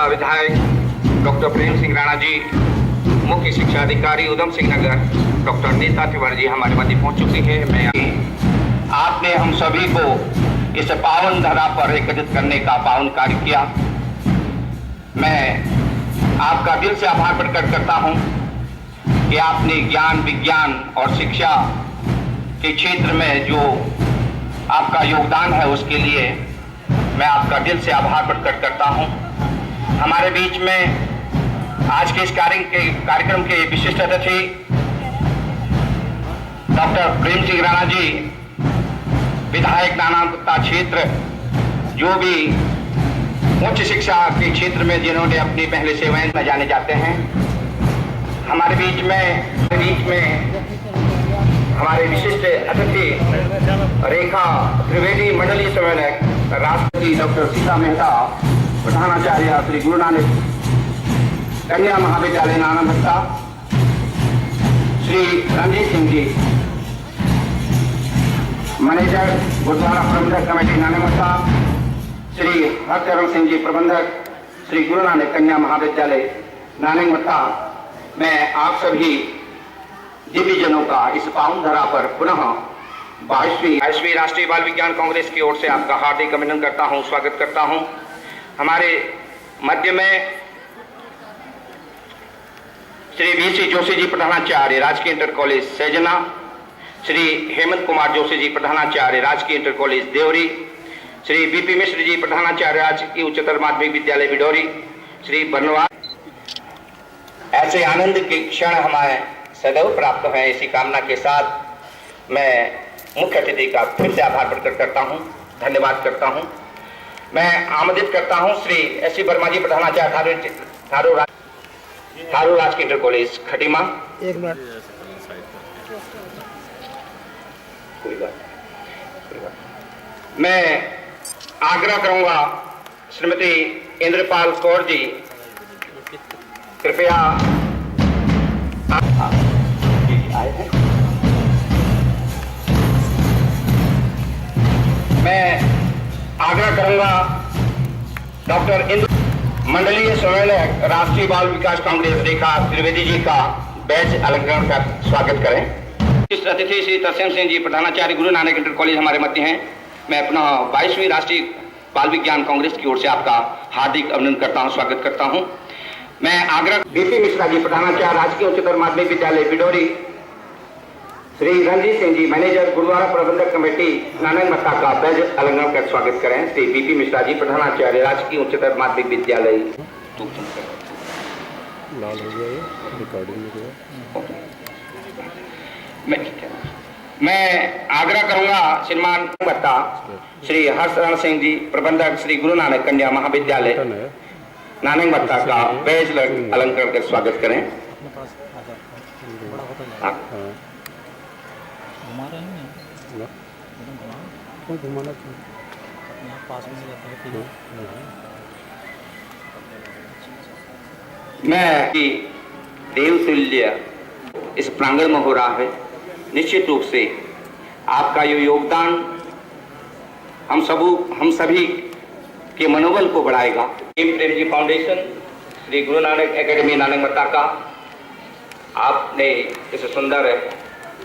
विधायक डॉक्टर प्रेम सिंह राणा जी, मुख्य शिक्षा अधिकारी उधम सिंह नगर डॉक्टर नीता तिवारी जी हमारे मध्य पहुंच चुकी है। मैं आपने हम सभी को इस पावन धरा पर एकत्रित करने का पावन कार्य किया। मैं आपका दिल से आभार प्रकट करता हूं कि आपने ज्ञान विज्ञान और शिक्षा के क्षेत्र में जो आपका योगदान है उसके लिए मैं आपका दिल से आभार प्रकट करता हूं। हमारे बीच में आज के इस कार्यक्रम के विशिष्ट अतिथि डॉक्टर प्रेम सिंह राणा जी, विधायक नानागुप्ता क्षेत्र, जो भी उच्च शिक्षा के क्षेत्र में जिन्होंने अपनी पहले सेवाएं में जाने जाते हैं। हमारे बीच में हमारे विशिष्ट अतिथि रेखा त्रिवेदी मंडलीय समन्वयक राष्ट्रपति डॉक्टर सीता मेहता, प्रधानाचार्य श्री गुरु नानक कन्या महाविद्यालय नानागुप्ता, श्री रणजीत सिंह जी, मैनेजर गुरुद्वारा प्रबंधक कमेटी नानागुप्ता, श्री हरचरण सिंह जी, प्रबंधक श्री गुरु नानक कन्या महाविद्यालय नानागुप्ता। मैं आप सभी दिव्यजनों का इस पावन धरा पर पुनः 22वीं राष्ट्रीय बाल विज्ञान कांग्रेस की ओर से आपका हार्दिक अभिनंदन करता हूं, स्वागत करता हूं। हमारे मध्य में श्री बीसी जोशी जी, प्रधानाचार्य राजकीय इंटर कॉलेज सैजना, श्री हेमंत कुमार जोशी जी, प्रधानाचार्य राजकीय inter college Devri, Shri BP Mishra ji, प्रधानाचार्य राजकीय उच्चतर माध्यमिक विद्यालय बिडौरी, श्री बनवास। ऐसे आनंद के क्षण हमें सदैव प्राप्त हैं। इसी कामना के साथ मैं मुख्य अतिथि का फिर से आभार प्रकट करता हूं, धन्यवाद करता हूं। मैं आमंत्रित करता हूं श्री एस.सी. वर्मा जी, प्रधानाचार्य थारू राजकीय इंटर कॉलेज खटीमा। एक मिनट। कोई बात। मैं आग्रह करूंगा श्रीमती इंद्रपाल कौर जी, कृपया आए हैं। मैं आग्रह करूंगा डॉक्टर इंद्र मंडलीय समन्वयक राष्ट्रीय बाल विकास कांग्रेस रेखा त्रिवेदी जी का बैच अलंकरण का स्वागत करें। इस अतिथि श्री तरसेम सिंह जी, प्रधानाचार्य गुरु नानक इंटर कॉलेज हमारे मध्य हैं। मैं अपना 22वीं राष्ट्रीय बाल विज्ञान कांग्रेस की ओर से आपका हार्दिक अभिनंदन करता हूं, स्वागत करता हूं। मैं आग्रह बीपी मिश्रा जी, प्रधानाचार्य राजकीय उच्चतर माध्यमिक विद्यालय बिडौरी, श्री रणजीत सिंह जी, मैनेजर गुरुद्वारा प्रबंधक कमेटी नानागुप्ता का बैच अलंकरण कर स्वागत करें। श्री बीपी मिश्रा जी, प्रधानाचार्य राजकीय उच्चतर माध्यमिक विद्यालय। लाल हो गया ये रिकॉर्डिंग में गया। मैं आग्रह करूंगा श्रीमान बत्ता श्री हर्षरण सिंह जी, प्रबंधक श्री गुरु नानक कन्या महाविद्यालय नानागुप्ता का बैच अलंकरण कर स्वागत करें। मैं देवतुल्य इस प्रांगण में हो रहा है। निश्चित रूप से आपका ये योगदान हम सभी के मनोबल को बढ़ाएगा। प्रेम जी फाउंडेशन, श्री गुरु नानक एकेडमी नानागुप्ता का आपने इस सुंदर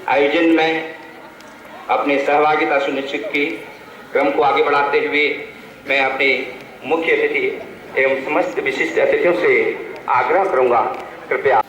आयोजन में अपनी सहभागिता सुनिश्चित की। क्रम को आगे बढ़ाते हुए मैं अपने मुख्य अतिथि एवं समस्त विशिष्ट अतिथियों से आग्रह करूंगा, कृपया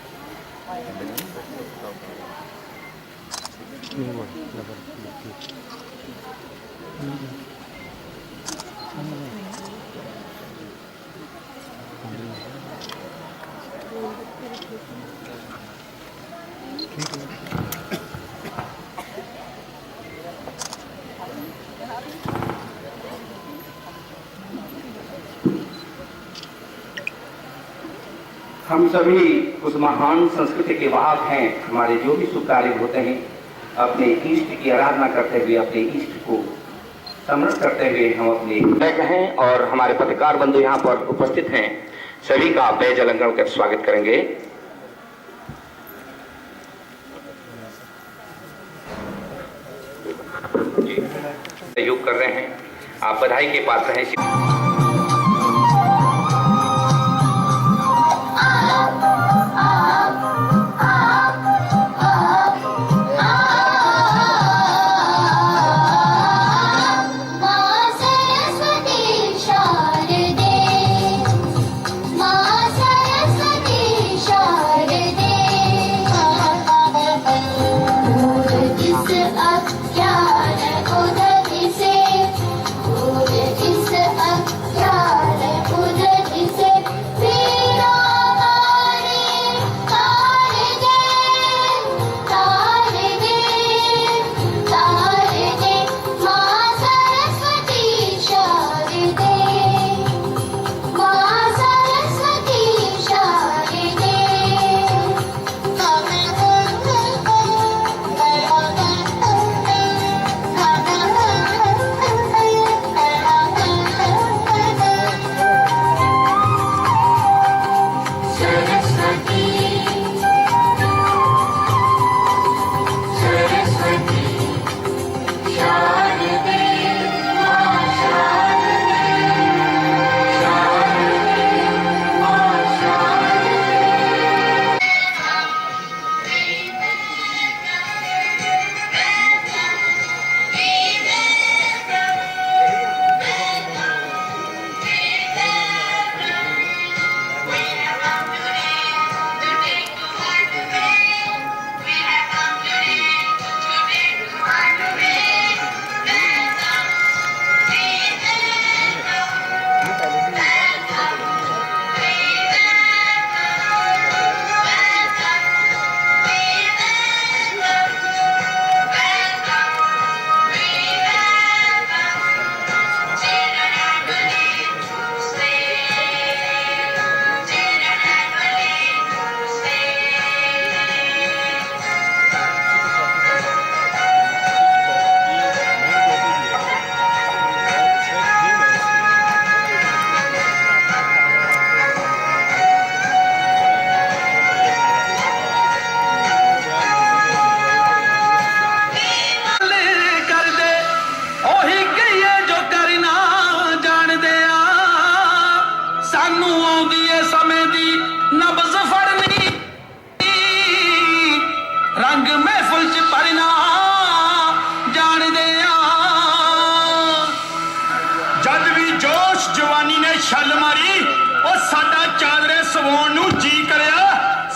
हम सभी उस महान संस्कृति के वाहक हैं। हमारे जो भी शुभ कार्य होते हैं अपने इष्ट की आराधना करते हुए, अपने इष्ट को स्मरण करते हुए हम अपने बैग हैं और हमारे पत्रकार बंधु यहाँ पर उपस्थित हैं, सभी का बैज अलंकरण कर स्वागत करेंगे। सहयोग कर रहे हैं, आप बधाई के पात्र हैं। ਛੱਲ ਮਾਰੀ ਉਹ ਸਾਡਾ ਚਾਦਰੇ ਸਵਾਉਣ ਨੂੰ ਜੀ ਕਰਿਆ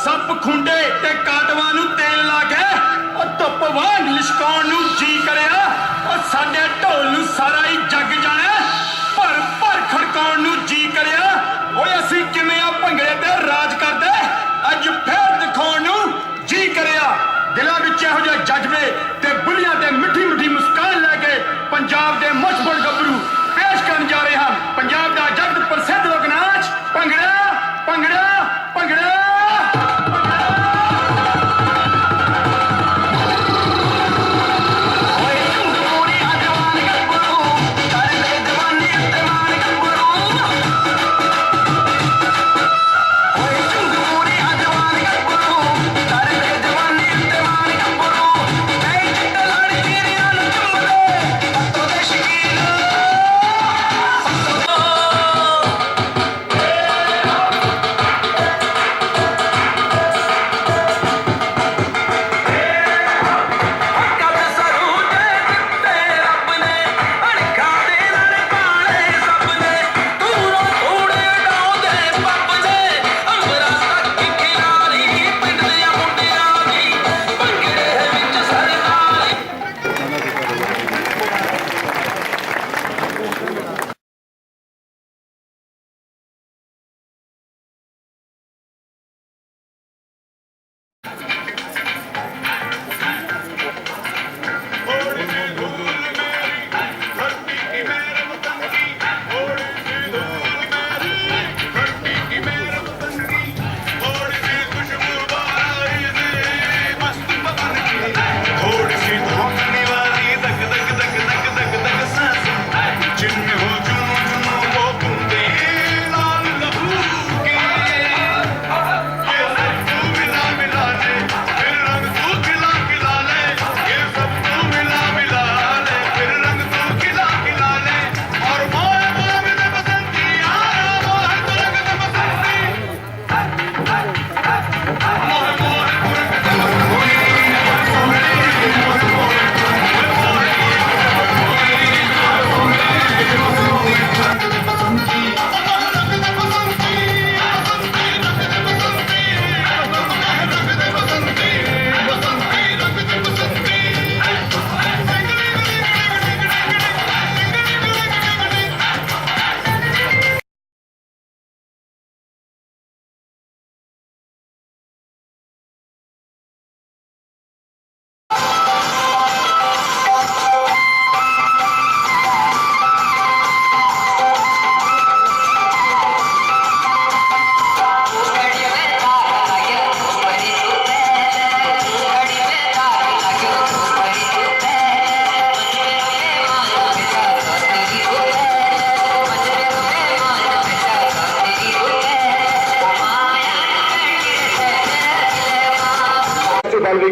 ਸੱਪ ਖੁੰਡੇ ਤੇ ਕਾਟਵਾਂ ਨੂੰ ਤੇਲ ਲਾ ਕੇ ਉਹ ਧੁੱਪ ਵਾਂਗ ਲਿਸ਼ਕਾਉਣ ਨੂੰ ਜੀ ਕਰਿਆ ਉਹ ਸਾਡੇ ਢੋਲ ਨੂੰ ਸਾਰਾ ਹੀ ਜੱਗ ਜਾਣਾ ਭਰ ਭਰ ਖੜਕਾਉਣ ਨੂੰ ਜੀ ਕਰਿਆ ਓਏ ਅਸੀਂ ਕਿਵੇਂ ਆ ਭੰਗੜੇ ਤੇ ਰਾਜ ਕਰਦੇ ਅੱਜ ਫੇਰ ਦਿਖਾਉਣ ਨੂੰ ਜੀ ਕਰਿਆ ਦਿਲਾਂ ਵਿੱਚ ਇਹੋ ਜਿਹੇ ਜਜ਼ਬੇ ਤੇ ਬੁੱਲੀਆਂ ਤੇ ਮਿੱਠੀ ਮਿੱਠੀ ਮੁਸਕਾਨ ਲੈ ਕੇ ਪੰਜਾਬ ਦੇ ਮੁਸ਼ਬੜ ਗੱਭਰੂ ਪੇਸ਼ ਕਰਨ ਜਾ ਰਹੇ ਹਨ ਪੰਜਾਬ ਦਾ ਜਗਤ ਪ੍ਰਸਿੱਧ ਲੋਕ ਨਾਚ ਭੰਗੜਾ ਭੰਗੜਾ ਭੰਗੜਾ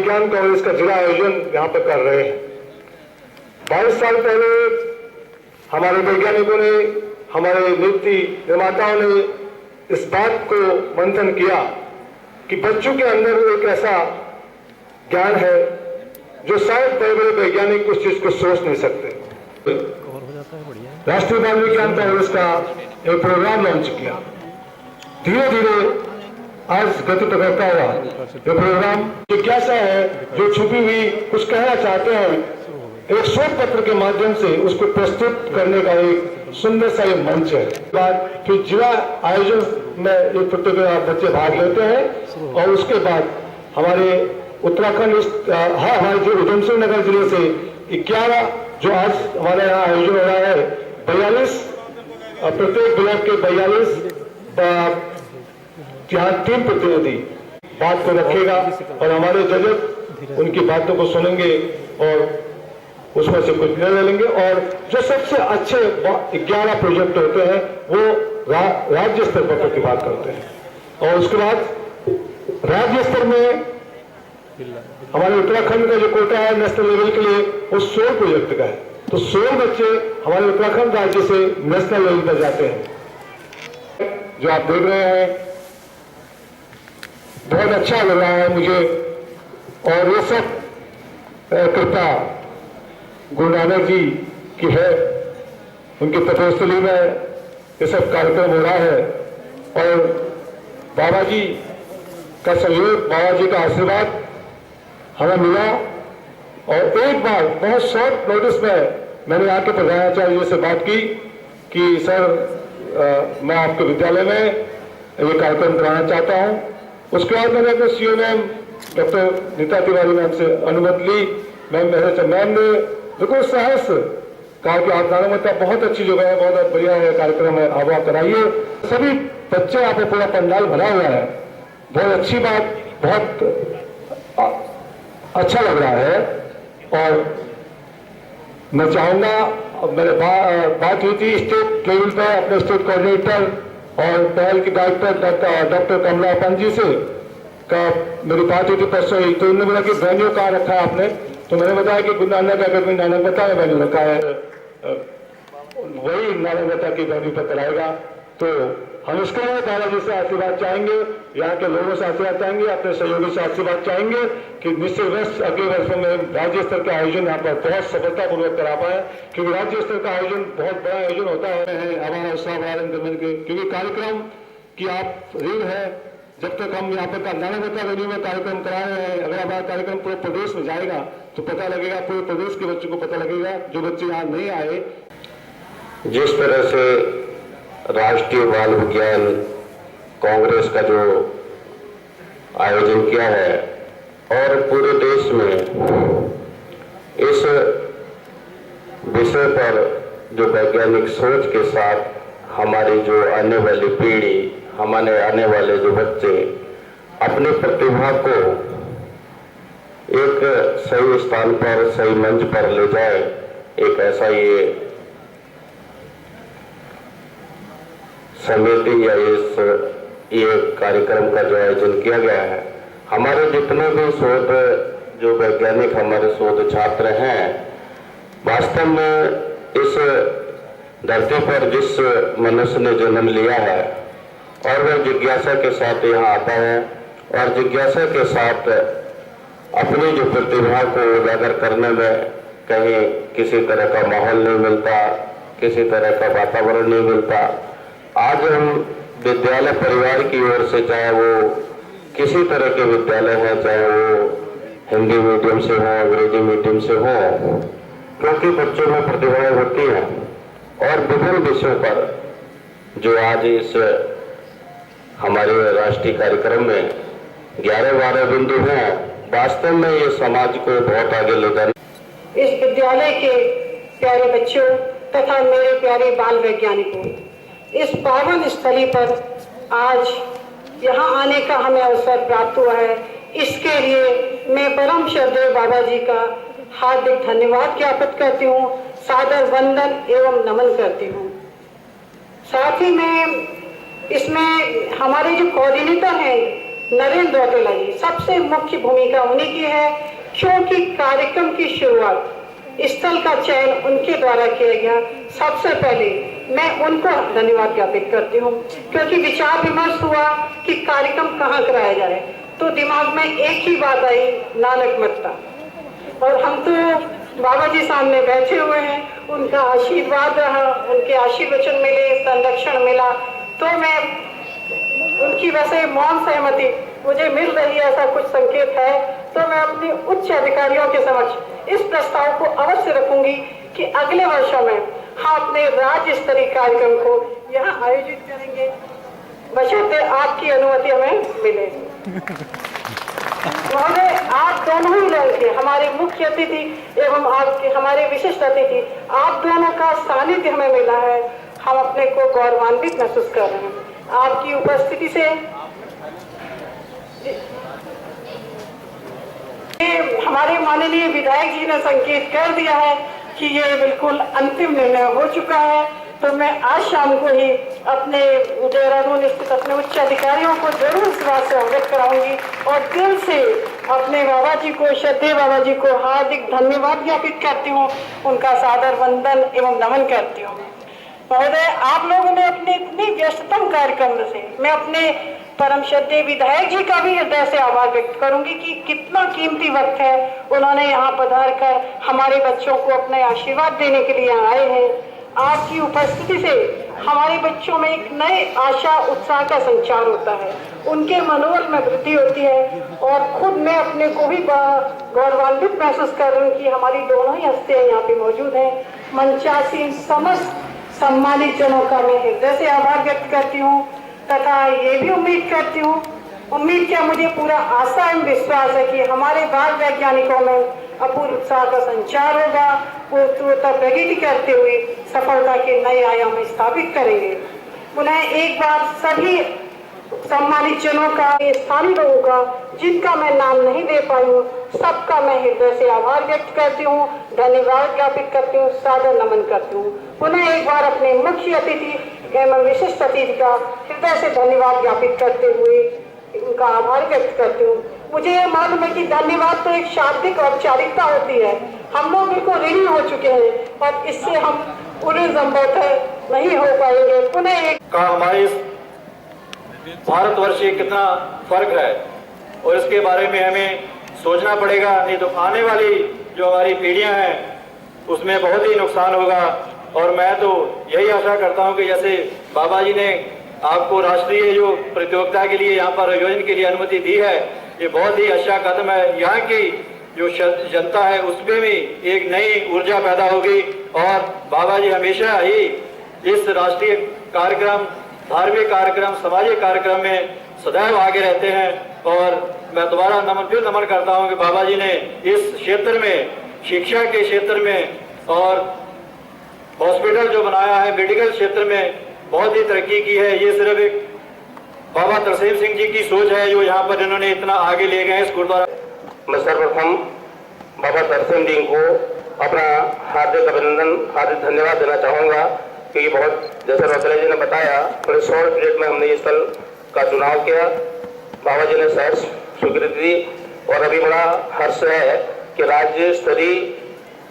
विज्ञान कांग्रेस का जिला आयोजन यहाँ पर कर रहे हैं। 22 साल पहले हमारे वैज्ञानिकों ने, हमारे नीति निर्माताओं ने इस बात को मंथन किया कि बच्चों के अंदर एक ऐसा ज्ञान है जो शायद बड़े बड़े वैज्ञानिक उस चीज को सोच नहीं सकते। राष्ट्रीय बाल विज्ञान कांग्रेस का एक प्रोग्राम लॉन्च किया, धीरे धीरे आज गति पकड़ता हुआ ये प्रोग्राम जिज्ञासा है जो छुपी हुई कुछ कहना चाहते हैं, एक शोध पत्र के माध्यम से उसको प्रस्तुत करने का एक सुंदर सा ये मंच है। बाद फिर जिला आयोजन में एक प्रतियोगिता बच्चे भाग लेते हैं और उसके बाद हमारे उत्तराखंड हमारे जो उधमसिंह नगर जिले से 11 जो आज हमारे यहाँ आयोजन हो रहा है 42 प्रत्येक ब्लॉक के 42 यहाँ 3 प्रतिनिधि बात को रखेगा और हमारे जजक उनकी बातों को सुनेंगे और उसमें से कुछ निर्णय लेंगे और जो सबसे अच्छे 11 प्रोजेक्ट होते हैं वो राज्य स्तर पर प्रतिभा करते हैं। और उसके बाद राज्य स्तर में हमारे उत्तराखंड का जो कोटा है नेशनल लेवल के लिए वो 16 प्रोजेक्ट का है, तो 16 बच्चे हमारे उत्तराखंड राज्य से नेशनल लेवल पर जाते हैं। जो आप देख रहे हैं बहुत अच्छा लग रहा है मुझे, और ये सब कृपा गुरु नानक जी की है, उनकी तपोस्थली में ये सब कार्यक्रम हो रहा है और बाबा जी का सहयोग, बाबा जी का आशीर्वाद हमें मिला। और एक बार बहुत शॉर्ट नोटिस में मैंने आके प्रधानाचार्य जी से बात की कि सर मैं आपके विद्यालय में ये कार्यक्रम कराना चाहता हूँ। उसके बाद मैंने अपने CO ma'am doctor Neeta Tiwari ma'am से अनुमति ली। मैम ने बिल्कुल साहस कहा कि आप नानकमता बहुत अच्छी जगह है, बहुत बढ़िया है कार्यक्रम है, आप कराइए। सभी बच्चे आप पूरा पंडाल भरा हुआ है, बहुत अच्छी बात, बहुत अच्छा लग रहा है। और मैं चाहूंगा, मैंने बात हुई थी स्टेट लेवल पर अपने स्टेट कोऑर्डिनेटर और पहल की डायरेक्टर डॉक्टर कमला अपन जी से का मेरी बात हुई थी परसों ही, तो उन्होंने बोला कि वेन्यू कहाँ रखा है आपने, तो मैंने बताया कि गुरु नानक अकेडमी नानकमता में वेन्यू रखा है, वही नानकमता की वेन्यू पर कराएगा। तो हम इसके लिए बाबा जी से आशीर्वाद चाहेंगे, यहाँ के लोगों से आशीर्वाद चाहेंगे, अपने सहयोगी से आशीर्वाद चाहेंगे कि निश्चित वर्ष अगले वर्षों में राज्य स्तर का आयोजन यहाँ पर बहुत सफलतापूर्वक करा पाए, क्योंकि राज्य स्तर का आयोजन बहुत बड़ा आयोजन होता है हमारा उत्साह बढ़ाने के, क्योंकि कार्यक्रम की आप ऋण है। जब तक हम यहाँ पर नानकमता वेन्यू में कार्यक्रम करा रहे हैं, अगर हमारा कार्यक्रम पूरे प्रदेश में जाएगा तो पता लगेगा, पूरे प्रदेश के बच्चों को पता लगेगा जो बच्चे यहाँ नहीं आए। जिस तरह से राष्ट्रीय बाल विज्ञान कांग्रेस का जो आयोजन किया है और पूरे देश में इस विषय पर जो वैज्ञानिक सोच के साथ हमारी जो आने वाली पीढ़ी, हमारे आने वाले जो बच्चे अपनी प्रतिभा को एक सही स्थान पर, सही मंच पर ले जाए, एक ऐसा ये समिति या ये कार्यक्रम का जो आयोजन किया गया है। हमारे जितने भी शोध जो वैज्ञानिक हमारे शोध छात्र हैं, वास्तव में इस धरती पर जिस मनुष्य ने जन्म लिया है और वह जिज्ञासा के साथ यहाँ आता है और जिज्ञासा के साथ अपनी जो प्रतिभा को उजागर करने में कहीं किसी तरह का माहौल नहीं मिलता, किसी तरह का वातावरण नहीं मिलता। आज हम विद्यालय परिवार की ओर से, चाहे वो किसी तरह के विद्यालय हैं, चाहे वो हिंदी मीडियम से हो, अंग्रेजी मीडियम से हो, क्योंकि बच्चों में प्रतिभाएं होती हैं और विभिन्न विषयों पर जो आज इस हमारे राष्ट्रीय कार्यक्रम में 11-12 बिंदु हैं, वास्तव में ये समाज को बहुत आगे ले जाने। इस विद्यालय के प्यारे बच्चों तथा मेरे प्यारे बाल वैज्ञानिकों, इस पावन स्थली पर आज यहाँ आने का हमें अवसर प्राप्त हुआ है, इसके लिए मैं परम श्रद्धेय बाबा जी का हार्दिक धन्यवाद ज्ञापित करती हूँ, सादर वंदन एवं नमन करती हूँ। साथ ही में इसमें हमारे जो कोऑर्डिनेटर हैं नरेंद्र रौतेला जी, सबसे मुख्य भूमिका उन्हीं की है, क्योंकि कार्यक्रम की शुरुआत स्थल का चयन उनके द्वारा किया गया। सबसे पहले मैं उनको धन्यवाद ज्ञापित करती हूँ, क्योंकि विचार विमर्श हुआ कि कार्यक्रम कहाँ कराया जाए, तो दिमाग में एक ही बात आई, नानक मत्ता। और हम तो बाबा जी सामने बैठे हुए हैं, उनका आशीर्वाद रहा, उनके आशीर्वचन मिले, संरक्षण मिला, तो मैं उनकी वैसे मौन सहमति मुझे मिल रही है, ऐसा कुछ संकेत है, तो मैं अपने उच्च अधिकारियों के समक्ष इस प्रस्ताव को अवश्य रखूंगी कि अगले वर्षों में हम अपने राज्य स्तरीय कार्यक्रम को यहाँ आयोजित करेंगे, बशर्ते आपकी अनुमति हमें मिले। महोदय, आप दोनों ही लड़के, हमारे मुख्य अतिथि एवं आपके हमारे विशिष्ट अतिथि, आप दोनों का सानिध्य हमें मिला है, हम अपने को गौरवान्वित महसूस कर रहे हैं। आपकी उपस्थिति से हमारे माननीय विधायक जी ने संकेत कर दिया है कि ये बिल्कुल अंतिम निर्णय हो चुका है, तो मैं आज शाम को ही अपने देहरादून स्थित अपने उच्च अधिकारियों को जरूर इस बात से अवगत कराऊंगी और दिल से अपने बाबा जी को, श्रद्धेय बाबा जी को हार्दिक धन्यवाद ज्ञापित करती हूँ, उनका सादर वंदन एवं नमन करती हूँ। महोदय, आप लोगों ने अपने इतनी व्यस्ततम कार्यक्रम से मैं अपने परम श्रद्धेय विधायक जी का भी हृदय से आभार व्यक्त करूंगी कि कितना कीमती वक्त है, उन्होंने यहाँ पधार कर हमारे बच्चों को अपने आशीर्वाद देने के लिए आए हैं। आपकी उपस्थिति से हमारे बच्चों में एक नए आशा उत्साह का संचार होता है, उनके मनोबल में वृद्धि होती है और खुद मैं अपने को भी गौरवान्वित महसूस कर रही हूँ कि हमारी दोनों ही हस्तियाँ यहाँ पे मौजूद हैं। मंचासीन समस्त सम्मानित जनों का मैं हृदय से आभार व्यक्त करती हूँ तथा ये भी उम्मीद करती हूँ, उम्मीद क्या मुझे पूरा आशा एवं विश्वास है कि हमारे बाल वैज्ञानिकों में अपूर्व उत्साह का संचार होगा, पूर्णता प्रगति करते हुए सफलता के नए आयाम स्थापित करेंगे। पुनः एक बार सभी सम्मानित जनों का, स्थानीय लोगों का, जिनका मैं नाम नहीं दे पाई हूँ, सबका मैं हृदय से आभार व्यक्त करती हूँ, धन्यवाद ज्ञापित करती हूँ, सादर नमन करती हूँ। पुनः एक बार अपने मुख्य अतिथि एवं विशिष्ट अतिथि का हृदय से धन्यवाद ज्ञापित करते हुए उनका आभार व्यक्त करती हूँ। मुझे यह मालूम है कि धन्यवाद तो एक शाब्दिक औपचारिकता होती है, हम लोग बिल्कुल ऋणी हो चुके हैं और इससे हम पूरे संबद्ध नहीं हो पाएंगे। पुनः एक का हमारे भारतवर्ष से कितना फर्क है और इसके बारे में हमें सोचना पड़ेगा, नहीं तो आने वाली जो हमारी पीढ़ियां हैं उसमें बहुत ही नुकसान होगा। और मैं तो यही आशा करता हूं कि जैसे बाबा जी ने आपको राष्ट्रीय जो प्रतियोगिता के लिए यहाँ पर आयोजन के लिए अनुमति दी है, ये बहुत ही अच्छा कदम है। यहाँ की जो जनता है उसमें भी एक नई ऊर्जा पैदा होगी और बाबा जी हमेशा ही इस राष्ट्रीय कार्यक्रम, धार्मिक कार्यक्रम, सामाजिक कार्यक्रम में सदैव आगे रहते हैं। और मैं दोबारा नमन करता हूं कि बाबा जी ने इस क्षेत्र में, शिक्षा के क्षेत्र में और हॉस्पिटल जो बनाया है, मेडिकल क्षेत्र में बहुत ही तरक्की की है। ये सिर्फ एक बाबा तरसेम सिंह जी की सोच है जो यहाँ पर इन्होंने इतना आगे ले गए इस गुरुद्वारा। मैं सर्वप्रथम बाबा तरसेम सिंह को अपना हार्दिक अभिनंदन, हार्दिक धन्यवाद देना चाहूँगा क्योंकि बहुत, जैसे रौतेला जी ने बताया, बड़े शॉर्ट पीरियड में हमने इस स्थल का चुनाव किया, बाबा जी ने सहर्ष स्वीकृति दी और अभी बड़ा हर्ष है कि राज्य स्तरीय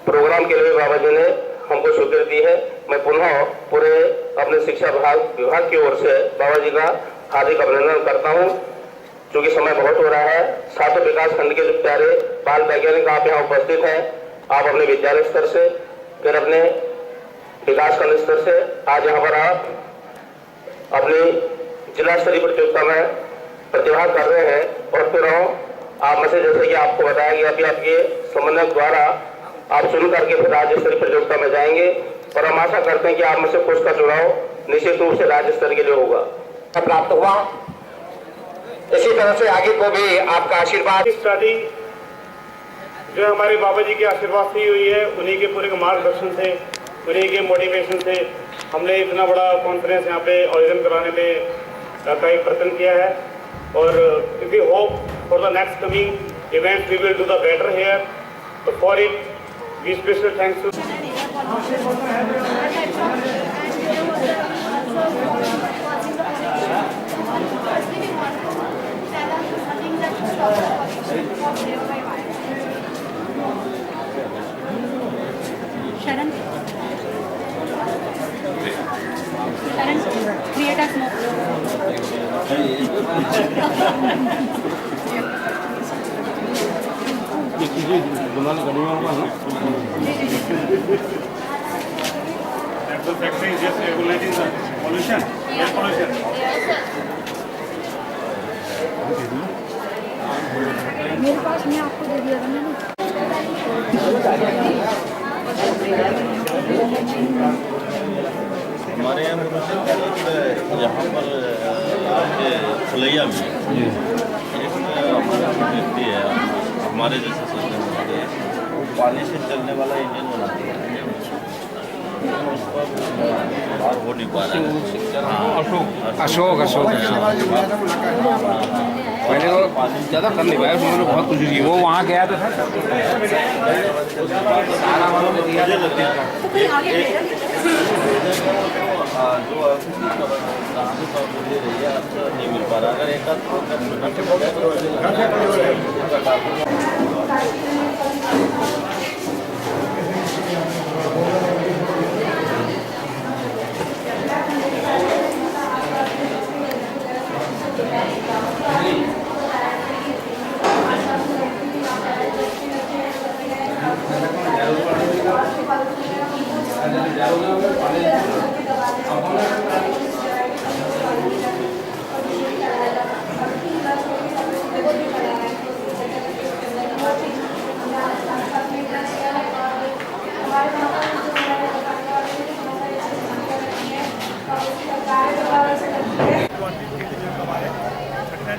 प्रोग्राम के लिए बाबा जी ने हमको स्वीकृति दी है। मैं पुनः पूरे अपने शिक्षा विभाग की ओर से बाबा जी का हार्दिक अभिनंदन करता हूँ। चूँकि समय बहुत हो रहा है, सातों विकास खंड के जो प्यारे बाल वैज्ञानिक आप यहाँ उपस्थित हैं, आप अपने विद्यालय स्तर से, फिर अपने विकास खंड स्तर से, आज यहाँ पर आप अपनी जिला स्तरीय प्रतियोगिता में प्रतिभा कर रहे हैं और फिर आप में से, जैसे कि आपको बताया गया कि आपके समन्वयक द्वारा आप चुन करके फिर राज्य स्तरीय प्रतियोगिता में जाएंगे और हम आशा करते हैं कि आप में से कुछ का चुनाव निश्चित रूप से राज्य स्तर के लिए होगा। प्राप्त हुआ, इसी तरह से आगे को भी आपका आशीर्वाद। स्टडी जो हमारे बाबा जी के आशीर्वाद से ही हुई है, उन्हीं के पूरे मार्गदर्शन से, उन्हीं के मोटिवेशन से हमने इतना बड़ा कॉन्फ्रेंस यहाँ पे आयोजन कराने में का एक प्रयत्न किया है और we hope for the next coming event we will do the better here. तो for it we special thanks to The factory is just regulating the pollution, air pollution. मेरे पास मैं आपको दे दिया था मैंने। हमारे यहाँ यहाँ पर आपके फुलैया में एक व्यक्ति है हमारे जैसे सोचने वाले, वो पानी से चलने वाला इंजन बनाते हैं, उस पर बात हो नहीं पा रहा है। अशोक मैंने तो ज़्यादा कर नहीं पाया, उन्होंने बहुत कोशिश की। वो वहाँ गया तो था सारा वालों ने दिया जो नहीं मिल पा रहा, अगर एक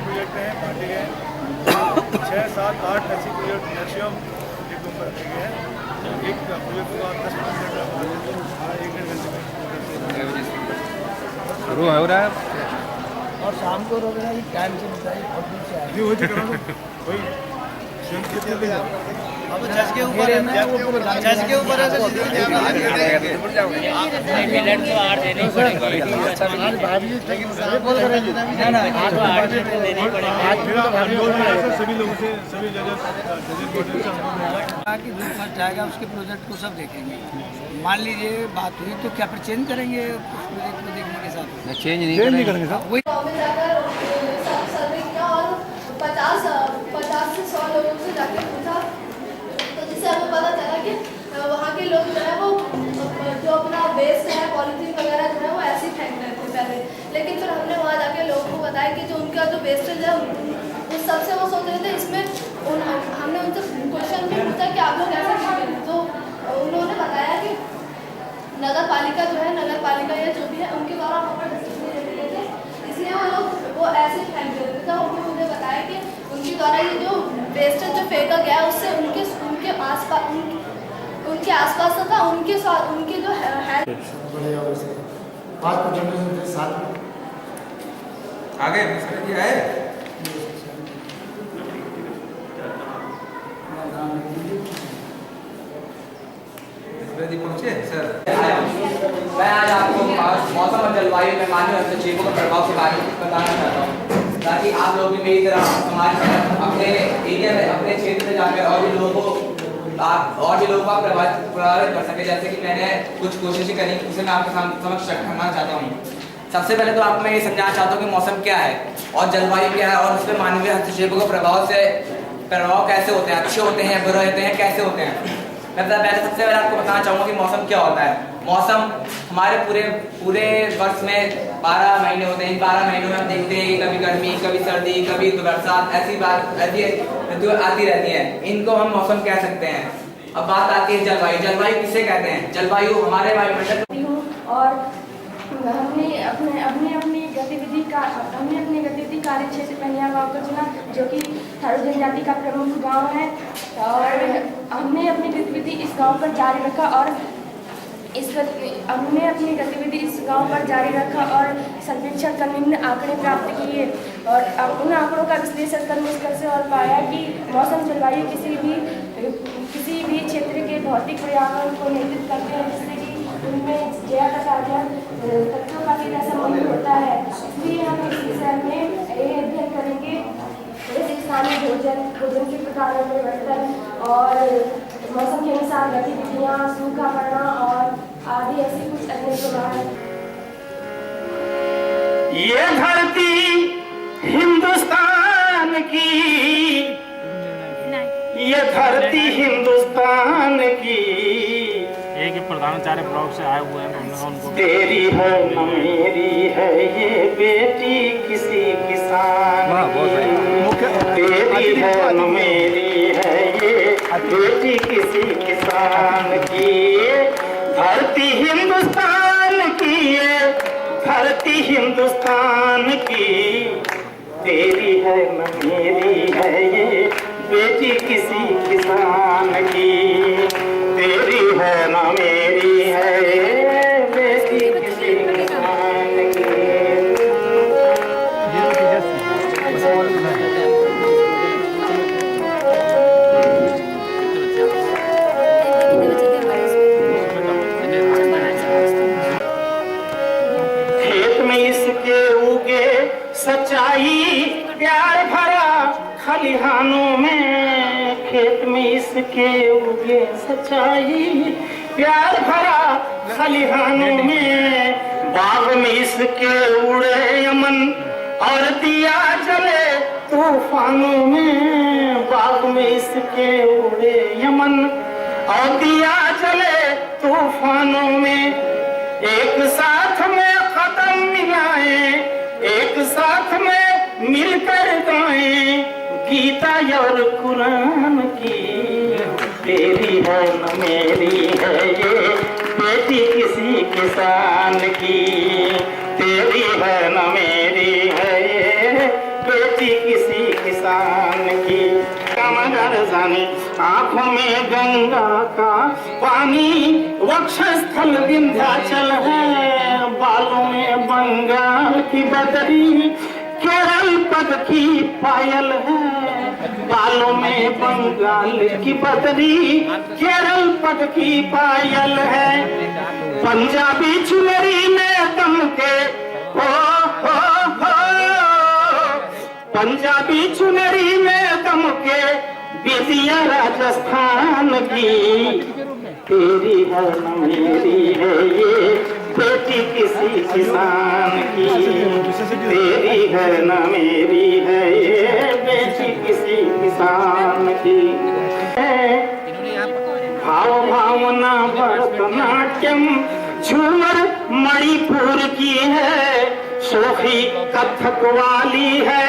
प्रोजेक्ट हैं बांटे गए 6, 7, 8 ऐसी प्रोजेक्ट मैक्सिमम एक ऊपर रखे गए हैं। एक प्रोजेक्ट को आप 10 मिनट में 1 घंटे में शुरू हो रहा है और शाम को रोक रहा है, टाइम से बताइए बहुत दूर से आए। वही अब जज के ऊपर है, जज के ऊपर है सर। मिनट तो 8 देने पड़ेंगे। सभी लोगों से सभी जजेस कि जो फर्स्ट जाएगा उसके प्रोजेक्ट को सब देखेंगे। मान लीजिए बात हुई तो क्या फिर चेंज करेंगे प्रोजेक्ट को देखने के साथ? चेंज नहीं करेंगे सर। वही सर्वे किया और 50 से 100 लोगों से जाके पूछा, तो जिससे हमें पता चला कि वहाँ के लोग जो है वो जो अपना वेस्ट है पॉलीथीन वगैरह जो है वो ऐसे ही फेंक रहे थे पहले। लेकिन फिर हमने वहाँ जाके लोगों को बताया कि जो उनका जो वेस्टेज है उस सबसे वो सोच रहे थे इसमें हमने उनसे क्वेश्चन भी पूछा कि आप लोग ऐसा क्यों करें, तो उन्होंने बताया कि नगर पालिका जो है नगर पालिका या जो भी है उनके द्वारा वहाँ पर डस्टबिन रखे गए थे, इसलिए वो लोग वो ऐसे ही फेंक देते थे। उन्होंने मुझे बताया कि उनके द्वारा ये जो वेस्टेज जो फेंका गया उससे उनके आसपास तथा उनके जो है आगे आए पहुंचे सर। मैं आज आपको मौसम और जलवायु में मानवीय हस्तक्षेपों के प्रभाव के बारे में बताना चाहता हूँ, ताकि आप लोग भी मेरी तरह समाज में अपने एरिया में अपने क्षेत्र में जाकर और भी लोगों को प्रभावित कर सके। जैसे कि मैंने कुछ कोशिशें करी, उसे मैं आपके समक्ष रखना चाहता हूँ। सबसे पहले तो आपको मैं ये समझाना चाहता हूँ कि मौसम क्या है और जलवायु क्या है और उसमें मानवीय हस्तक्षेपों के प्रभाव कैसे होते हैं, अच्छे होते हैं, बुरे होते हैं, कैसे होते हैं। मैं सबसे पहले आपको बताना चाहूँगा कि मौसम क्या होता है। मौसम हमारे पूरे वर्ष में 12 महीने होते हैं। इन 12 महीनों में हम देखते हैं कि कभी गर्मी, कभी सर्दी, कभी बरसात, ऐसी ऋतु आती रहती है। इनको हम मौसम कह सकते हैं। अब बात आती है जलवायु। जलवायु किसे कहते हैं? जलवायु हमारे वायुमंडल और हमने अपनी गतिविधि कार्य क्षेत्र कन्या गाँव को चुना, जो कि थारू जनजाति का प्रमुख गांव है, और हमने अपनी गतिविधि इस गांव पर जारी रखा और सर्वेक्षण कर निम्न आंकड़े प्राप्त किए और उन आंकड़ों का विश्लेषण करने से और पाया कि मौसम जलवायु किसी भी क्षेत्र के भौतिक पर्यावरण को नियंत्रित करते हैं, जिससे कि उनमें तत्वों का सीधा संबंध होता है। इसलिए हम इस विषय में अध्ययन करेंगे स्थानीय भोजन के प्रकारों में परिवर्तन और मौसम के अनुसार गतिविधियाँ, सूखा पड़ना और आदि ऐसी कुछ अन्य प्रभाव। ये धरती हिंदुस्तान की, ये धरती हिंदुस्तान की, एक प्रधानाचार्य ब्लॉक से आए हुए हैं, उनको तेरी है न मेरी है ये बेटी किसी किसान की, तेरी है न मेरी है ये बेटी किसी किसान की, धरती हिंदुस्तान की, ये धरती हिंदुस्तान की, तेरी है न मेरी है ये बेटी किसी किसान की, तेरी है न मेरी है ये बेटी किसी किसान की। खेत में इसके उगे सच्चाई प्यार भरा खलिहानों में, खेत में इसके उगे सच्चाई प्यार भरा खलिहानों में, बाग में इसके उड़े अमन और दिया जले तूफानों में, बाग में इसके उड़े यमन और दिया जले तूफानों में, एक साथ में कदम मिलाए, एक साथ में मिलकर गाएं गीता और कुरान की, तेरी है न मेरी है ये बेटी किसी किसान की, तेरी है न मेरी है ये बेटी किसी किसान की। कमर जाने आंखों में गंगा का पानी, वक्षस्थल विंध्याचल है, बालों में बंगाल की बदरी, केरल पद की पायल है, बालों में बंगाल की बदरी, केरल पद की पायल है, पंजाबी चुनरी में दम के हो, पंजाबी चुनरी में दम के बिटिया राजस्थान की, तेरी है न मेरी है ये बेटी किसी किसान की, तेरी है न मेरी है ये बेटी किसी किसान की। भाव भावना भरतनाट्यम झूमर मणिपुर की है, सोफी कथक वाली है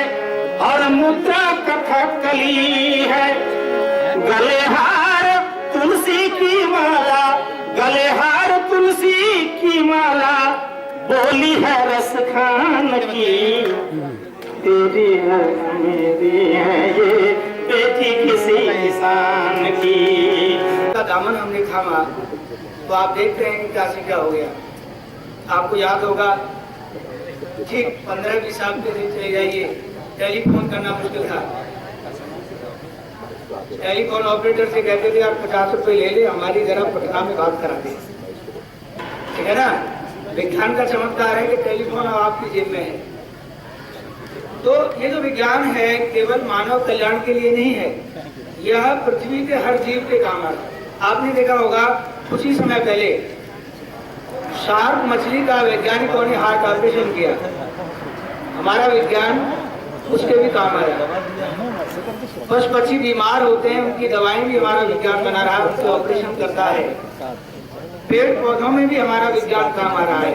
और मुद्रा कथकली है, गले हार तुलसी की माला, गले हार तुलसी की माला, बोली है रस खान की, तेरी है मेरी है ये बेटी किसी किसान की। का दामन हमने थामा तो आप देख रहे हैं काशी क्या हो गया। आपको याद होगा ठीक 15-20 साल पहले चले जाइए, टेलीफोन करना मुश्किल था। टेलीफोन ऑपरेटर से कहते थे आप 50 रुपए ले ले, हमारी जरा पटना में बात करा दे, ठीक है ना। विज्ञान का चमत्कार है कि टेलीफोन अब आपकी जेब में है। तो ये जो विज्ञान है केवल मानव कल्याण के लिए नहीं है, यह पृथ्वी के हर जीव के काम है। आपने देखा होगा कुछ ही समय पहले शार्क मछली का वैज्ञानिकों ने हार्ट ऑपरेशन किया। हमारा विज्ञान उसके भी काम आया। पशु पक्षी बीमार होते हैं, उनकी दवाएं भी हमारा विज्ञान बना रहा है, उसके ऑपरेशन करता है। पेड़ पौधों में भी हमारा विज्ञान काम आ रहा है।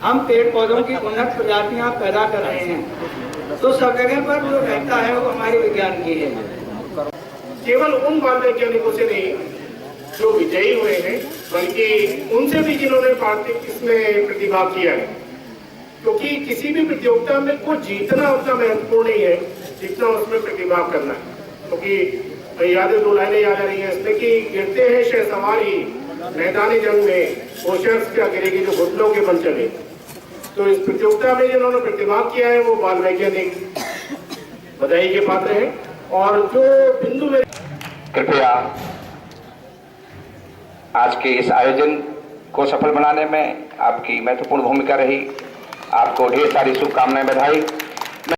हम पेड़ पौधों की उन्नत प्रजातियां पैदा कर रहे हैं। तो सब जगह पर जो रहता है वो हमारे विज्ञान की है। केवल उन बाल वैज्ञानिकों से नहीं जो विजयी हुए हैं, बल्कि उनसे भी जिन्होंने इसमें प्रतिभाग किया है। क्योंकि किसी भी प्रतियोगिता में को जीतना उतना महत्वपूर्ण नहीं है जितना उसमें प्रतिभाग करना है। क्योंकि यादें 2 लाइनें याद आ रही हैं इसमें कि गिरते हैं शहसवारी मैदानी जंग में, होशियार क्या गिरेगी जो घुटनों के बल चले। तो इस प्रतियोगिता में जिन्होंने प्रतिभाग किया है वो बाल वैज्ञानिक बधाई के पात्र हैं। और जो बिंदु में कृपया आज के इस आयोजन को सफल बनाने में आपकी महत्वपूर्ण भूमिका रही। आपको ढेर सारी शुभकामनाएं, बधाई।